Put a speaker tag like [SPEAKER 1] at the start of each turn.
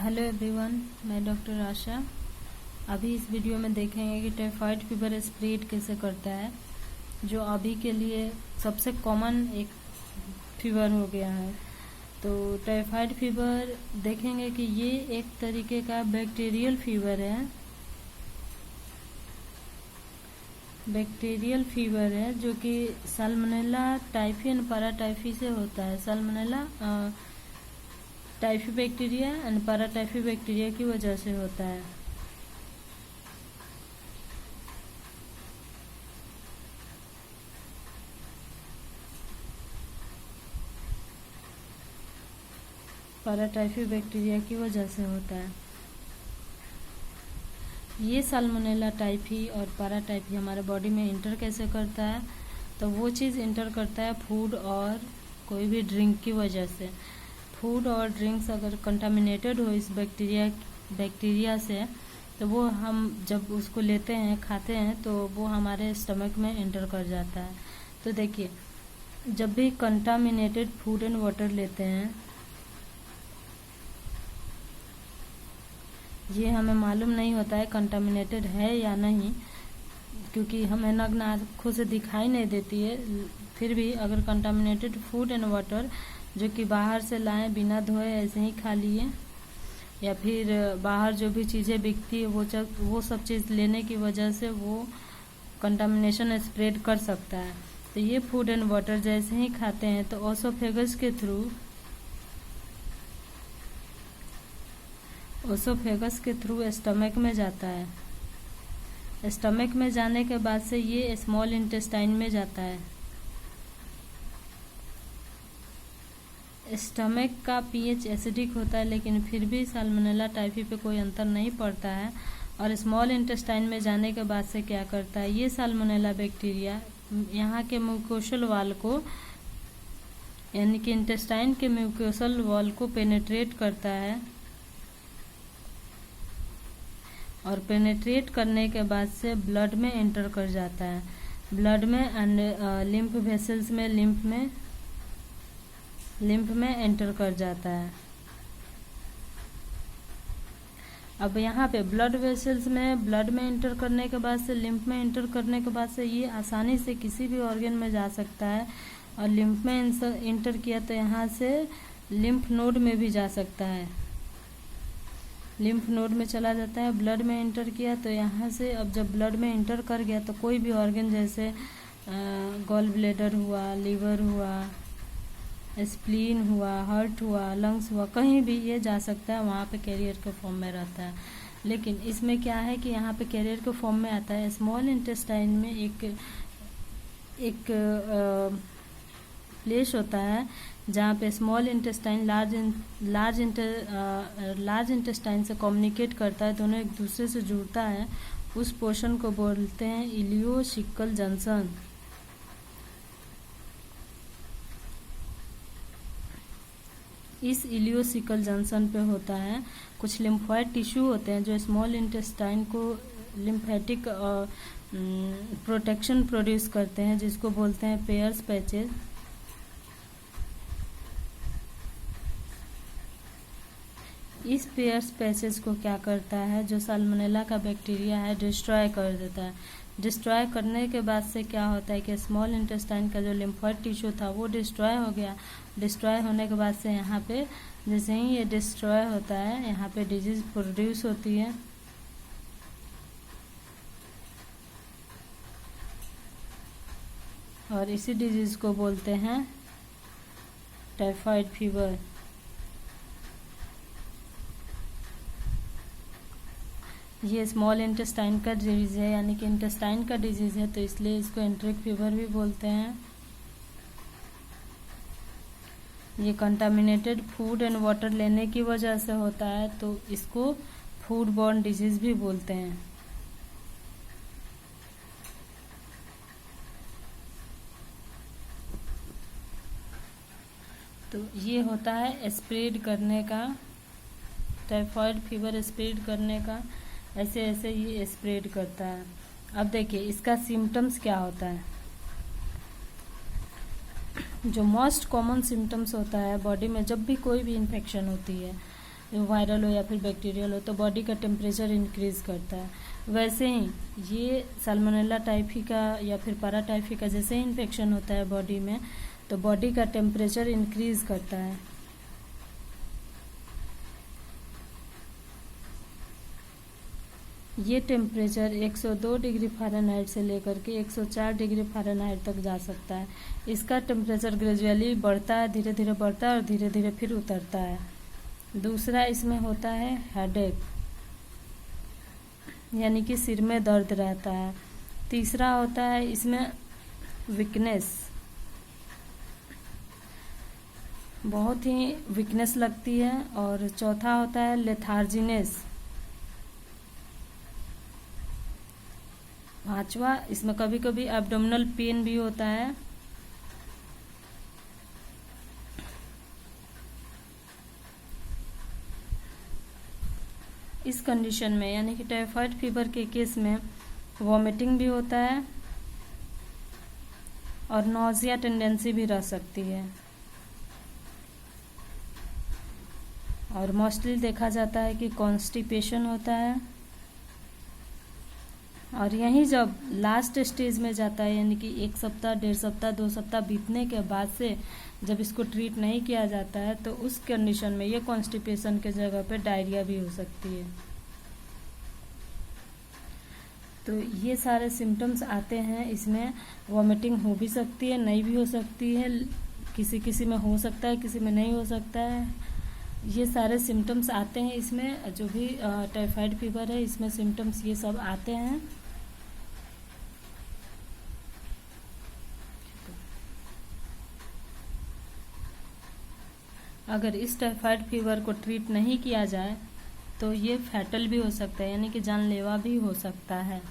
[SPEAKER 1] Hello everyone, मैं doctor आशा। अभी इस वीडियो में देखेंगे कि टाइफाइड फीवर स्प्रेड कैसे करता है, जो अभी के लिए सबसे कॉमन एक फीवर हो गया है। तो टाइफाइड फीवर देखेंगे कि ये एक तरीके का बैक्टीरियल फीवर है। बैक्टीरियल फीवर है जो कि साल्मोनेला टाइफी एंड पैराटाइफी से होता है। Salmonella typhi bacteria and paratyphi bacteria की वजह से होता है। पैराटाइफी बैक्टीरिया की वजह से होता है। ये साल्मोनेला टाइफी और पैराटाइफी हमारे बॉडी में इंटर कैसे करता है, तो वो चीज़ इंटर करता है फूड और कोई भी ड्रिंक की वजह से। फूड और ड्रिंक्स अगर कंटामिनेटेड हो इस बैक्टीरिया से, तो वो हम जब उसको लेते हैं, खाते हैं, तो वो हमारे स्टमक में इंटर कर जाता है। तो देखिए, जब भी कंटामिनेटेड फूड एंड वाटर लेते हैं, ये हमें मालूम नहीं होता है कंटामिनेटेड है या नहीं, क्योंकि हमें नग्न आँखों से दिखाई नहीं देती है। फिर भी अगर कंटामिनेटेड फूड एंड वाटर जो कि बाहर से लाएं बिना धोए ऐसे ही खा लिए, या फिर बाहर जो भी चीज़ें बिकती है वो सब चीज़ लेने की वजह से वो कंटामिनेशन स्प्रेड कर सकता है। तो ये फूड एंड वाटर जैसे ही खाते हैं तो ओसोफेगस के थ्रू स्टमक में जाता है। स्टमक में जाने के बाद से ये स्मॉल इंटेस्टाइन में जाता है। स्टमक का पीएच एसिडिक होता है, लेकिन फिर भी साल्मोनेला टाइफी पे कोई अंतर नहीं पड़ता है। और स्मॉल इंटेस्टाइन में जाने के बाद से क्या करता है, ये साल्मोनेला बैक्टीरिया यहाँ के म्यूकोसल वॉल को, यानी कि इंटेस्टाइन के म्यूकोसल वॉल को पेनेट्रेट करता है। और पेनेट्रेट करने के बाद से ब्लड में एंटर कर जाता है। ब्लड में एंड लिम्फ वेसल्स में, लिम्फ में एंटर कर जाता है। अब यहाँ पे ब्लड वेसल्स में, ब्लड में एंटर करने के बाद से, लिम्फ में एंटर करने के बाद से ये आसानी से किसी भी ऑर्गन में जा सकता है। और लिम्फ में एंटर किया तो यहाँ से लिम्फ नोड में भी जा सकता है, लिम्फ नोड में चला जाता है। ब्लड में एंटर किया तो यहाँ से, अब जब ब्लड में एंटर कर गया तो कोई भी ऑर्गन जैसे गॉल ब्लैडर हुआ, लीवर हुआ, स्प्लीन हुआ, हार्ट हुआ, लंग्स हुआ, कहीं भी ये जा सकता है, वहाँ पे कैरियर के फॉर्म में रहता है। लेकिन इसमें क्या है कि यहाँ पे कैरियर के फॉर्म में आता है। स्मॉल इंटेस्टाइन में एक प्लेस होता है जहाँ पे स्मॉल इंटेस्टाइन लार्ज इंटेस्टाइन से कम्युनिकेट करता है, दोनों एक दूसरे से जुड़ता है। उस पोर्शन को बोलते हैं इलियोसिकल जंक्शन। इस इलियोसिकल जंक्शन पे होता है कुछ लिम्फोइड टिश्यू होते हैं जो स्मॉल इंटेस्टाइन को लिम्फेटिक प्रोटेक्शन प्रोड्यूस करते हैं, जिसको बोलते हैं पेयर्स पैचेज। इस पेयर्स पैचेज को क्या करता है, जो साल्मोनेला का बैक्टीरिया है डिस्ट्रॉय कर देता है। डिस्ट्रॉय करने के बाद से क्या होता है कि स्मॉल इंटेस्टाइन का जो लिम्फोइड टिश्यू था वो डिस्ट्रॉय हो गया। डिस्ट्रॉय होने के बाद से यहाँ पे जैसे ही ये डिस्ट्रॉय होता है, यहाँ पे डिजीज प्रोड्यूस होती है। और इसी डिजीज को बोलते हैं टाइफाइड फीवर। ये स्मॉल इंटेस्टाइन का डिजीज है, यानी कि इंटेस्टाइन का डिजीज है, तो इसलिए इसको एंट्रिक फीवर भी बोलते हैं। ये कंटामिनेटेड फूड एंड वाटर लेने की वजह से होता है, तो इसको फूड बॉर्न डिजीज भी बोलते हैं। तो ये होता है स्प्रेड करने का, टाइफाइड फीवर स्प्रेड करने का, ऐसे ऐसे ये स्प्रेड करता है। अब देखिए इसका सिम्टम्स क्या होता है। जो मोस्ट कॉमन सिम्टम्स होता है बॉडी में जब भी कोई भी इन्फेक्शन होती है, वायरल हो या फिर बैक्टीरियल हो, तो बॉडी का टेम्परेचर इंक्रीज़ करता है। वैसे ही ये साल्मोनेला टाइफी का या फिर पैराटाइफी का जैसे ही इन्फेक्शन होता है बॉडी में, तो बॉडी का टेम्परेचर इंक्रीज़ करता है। ये टेम्परेचर 102 डिग्री फ़ारेनहाइट से लेकर के 104 डिग्री फ़ारेनहाइट तक जा सकता है। इसका टेम्परेचर ग्रेजुअली बढ़ता है, धीरे धीरे बढ़ता है और धीरे धीरे फिर उतरता है। दूसरा इसमें होता है हेडेक, यानी कि सिर में दर्द रहता है। तीसरा होता है इसमें वीकनेस, बहुत ही वीकनेस लगती है। और चौथा होता है लेथार्जीनेस। पांचवा, इसमें कभी कभी एब्डोमिनल पेन भी होता है। इस कंडीशन में यानी कि टाइफाइड फीवर के केस में वॉमिटिंग भी होता है और नॉजिया टेंडेंसी भी रह सकती है। और मोस्टली देखा जाता है कि कॉन्स्टिपेशन होता है। और यही जब लास्ट स्टेज में जाता है, यानी कि 1 सप्ताह, 1.5 सप्ताह, 2 सप्ताह बीतने के बाद से जब इसको ट्रीट नहीं किया जाता है, तो उस कंडीशन में ये कॉन्स्टिपेशन के जगह पे डायरिया भी हो सकती है। तो ये सारे सिम्टम्स आते हैं। इसमें वॉमिटिंग हो भी सकती है, नहीं भी हो सकती है, किसी किसी में हो सकता है, किसी में नहीं हो सकता है। ये सारे सिम्टम्स आते हैं इसमें, जो भी टाइफाइड फीवर है इसमें सिम्टम्स ये सब आते हैं। अगर इस टाइफाइड फीवर को ट्रीट नहीं किया जाए तो ये फैटल भी हो सकता है, यानी कि जानलेवा भी हो सकता है।